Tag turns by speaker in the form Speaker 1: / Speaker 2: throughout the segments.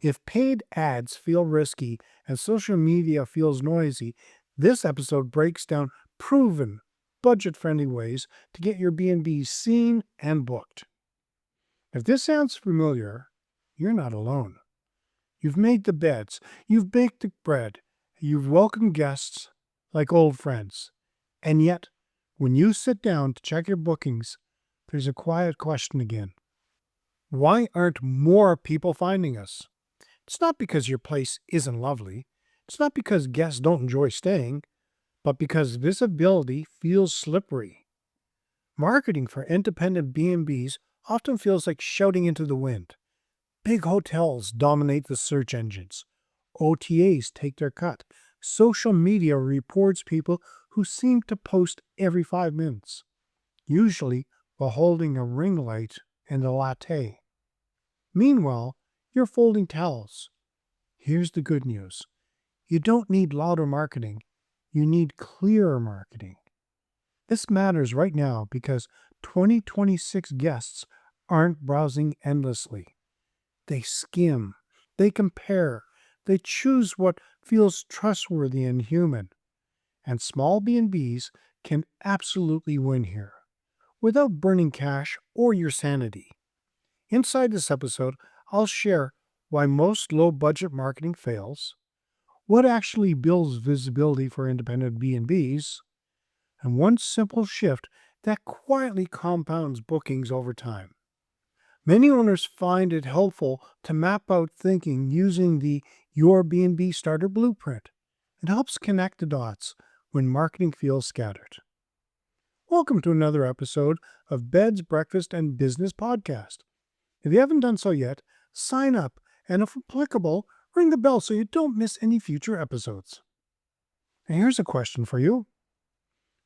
Speaker 1: If paid ads feel risky and social media feels noisy, this episode breaks down proven, budget-friendly ways to get your B&B seen and booked. If this sounds familiar, you're not alone. You've made the beds, you've baked the bread, you've welcomed guests like old friends. And yet, when you sit down to check your bookings, there's a quiet question again. Why aren't more people finding us? It's not because your place isn't lovely. It's not because guests don't enjoy staying, but because visibility feels slippery. Marketing for independent B&Bs often feels like shouting into the wind. Big hotels dominate the search engines. OTAs take their cut. Social media reports people who seem to post every 5 minutes, usually while holding a ring light and a latte. Meanwhile, you're folding towels. Here's the good news. You don't need louder marketing. You need clearer marketing. This matters right now because 2026 guests aren't browsing endlessly. They skim, they compare, they choose what feels trustworthy and human. And small B&Bs can absolutely win here, without burning cash or your sanity. Inside this episode, I'll share why most low-budget marketing fails, what actually builds visibility for independent B&Bs, and one simple shift that quietly compounds bookings over time. Many owners find it helpful to map out thinking using the Your B&B Starter Blueprint. It helps connect the dots when marketing feels scattered. Welcome to another episode of Beds, Breakfast, and Business Podcast. If you haven't done so yet, sign up, and if applicable, ring the bell so you don't miss any future episodes. And here's a question for you.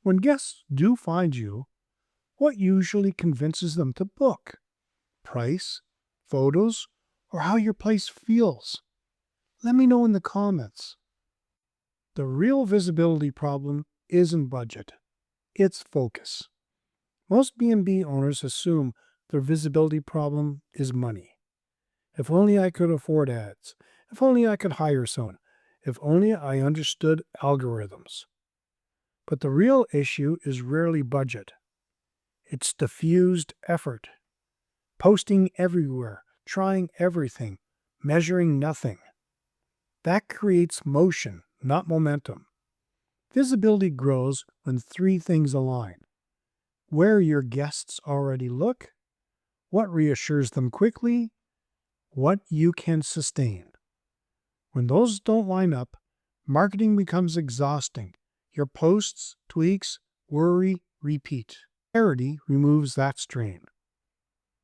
Speaker 1: When guests do find you, what usually convinces them to book? Price, photos, or how your place feels? Let me know in the comments. The real visibility problem isn't budget. It's focus. Most B&B owners assume their visibility problem is money. If only I could afford ads. If only I could hire someone. If only I understood algorithms. But the real issue is rarely budget. It's diffused effort. Posting everywhere, trying everything, measuring nothing. That creates motion, not momentum. Visibility grows when three things align. Where your guests already look, what reassures them quickly, what you can sustain. When those don't line up, marketing becomes exhausting. Your posts, tweaks, worry, repeat. Clarity removes that strain.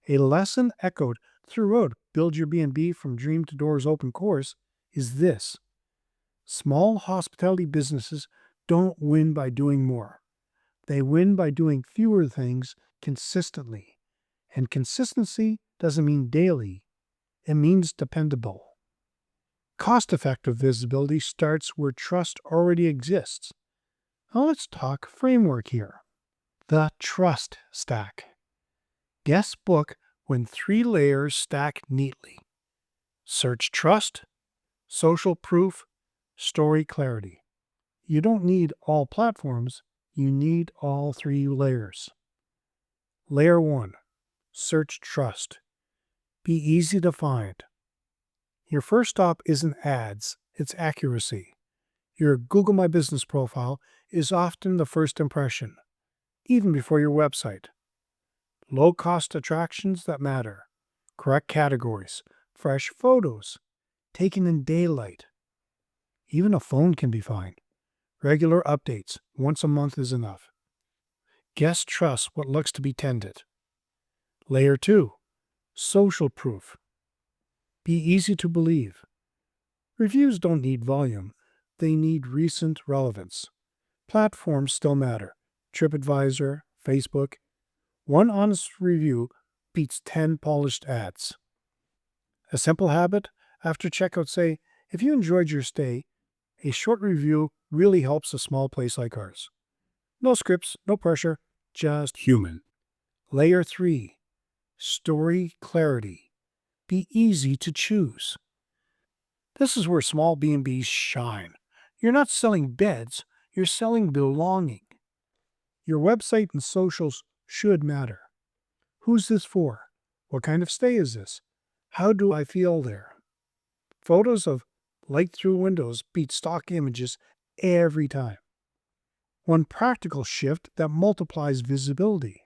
Speaker 1: A lesson echoed throughout Build Your B&B from Dream to Doors open course is this. Small hospitality businesses don't win by doing more. They win by doing fewer things consistently. And consistency doesn't mean daily. It means dependable. Cost-effective visibility starts where trust already exists. Now let's talk framework here. The trust stack. Guests book when three layers stack neatly. Search trust, social proof, story clarity. You don't need all platforms, you need all three layers. Layer 1. Search trust. Be easy to find. Your first stop isn't ads, it's accuracy. Your Google My Business profile is often the first impression, even before your website. Low-cost attractions that matter. Correct categories. Fresh photos. Taken in daylight. Even a phone can be fine. Regular updates. Once a month is enough. Guests trust what looks to be tended. Layer 2. Social proof. Be easy to believe. Reviews don't need volume. They need recent relevance. Platforms still matter. TripAdvisor, Facebook. One honest review beats 10 polished ads. A simple habit, after checkout say, if you enjoyed your stay, a short review really helps a small place like ours. No scripts, no pressure, just human. Layer 3. Story clarity. Be easy to choose. This is where small B&Bs shine. You're not selling beds, you're selling belonging. Your website and socials should matter. Who's this for? What kind of stay is this? How do I feel there? Photos of light through windows beat stock images every time. One practical shift that multiplies visibility.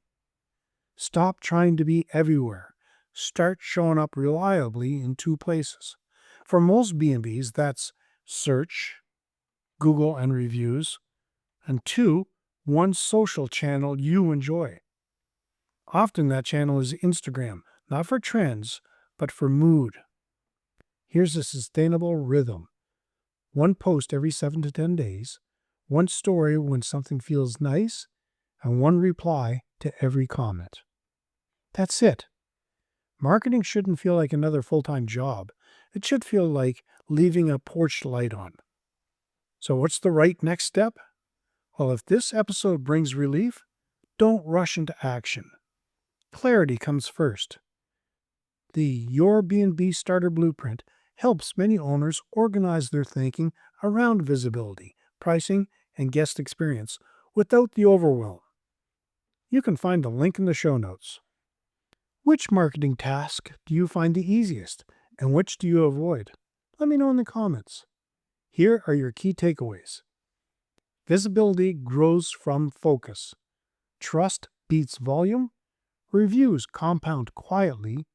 Speaker 1: Stop trying to be everywhere. Start showing up reliably in two places. For most B&Bs, that's search, Google and reviews, and two, one social channel you enjoy. Often that channel is Instagram, not for trends, but for mood. Here's a sustainable rhythm. One post every 7 to 10 days, one story when something feels nice, and one reply to every comment. That's it. Marketing shouldn't feel like another full-time job. It should feel like leaving a porch light on. So what's the right next step? Well, if this episode brings relief, don't rush into action. Clarity comes first. The Your B&B Starter Blueprint helps many owners organize their thinking around visibility, pricing, and guest experience without the overwhelm. You can find the link in the show notes. Which marketing task do you find the easiest, and which do you avoid? Let me know in the comments. Here are your key takeaways. Visibility grows from focus. Trust beats volume. Reviews compound quietly.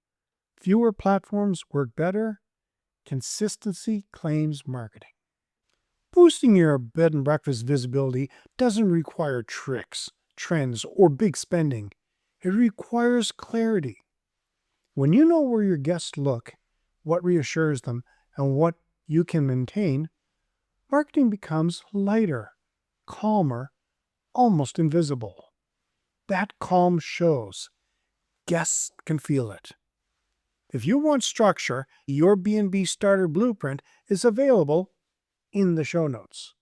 Speaker 1: Fewer platforms work better. Consistency claims marketing. Boosting your bed and breakfast visibility doesn't require tricks, trends, or big spending. It requires clarity. When you know where your guests look, what reassures them, and what you can maintain, marketing becomes lighter, calmer, almost invisible. That calm shows. Guests can feel it. If you want structure, your B&B Starter Blueprint is available in the show notes.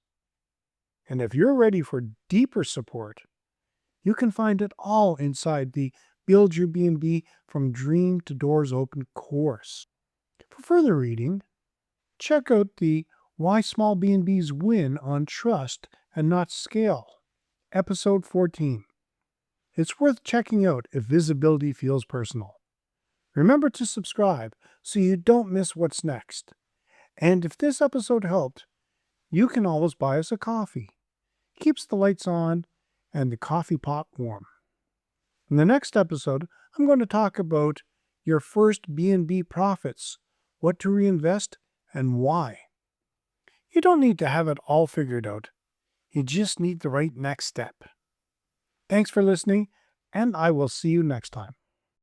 Speaker 1: And if you're ready for deeper support, you can find it all inside the Build Your B&B from Dream to Doors Open course. For further reading, check out the Why Small B&Bs Win on Trust and Not Scale, Episode 14. It's worth checking out if visibility feels personal. Remember to subscribe so you don't miss what's next. And if this episode helped, you can always buy us a coffee. Keeps the lights on and the coffee pot warm. In the next episode, I'm going to talk about your first B&B profits, what to reinvest, and why. You don't need to have it all figured out. You just need the right next step. Thanks for listening, and I will see you next time.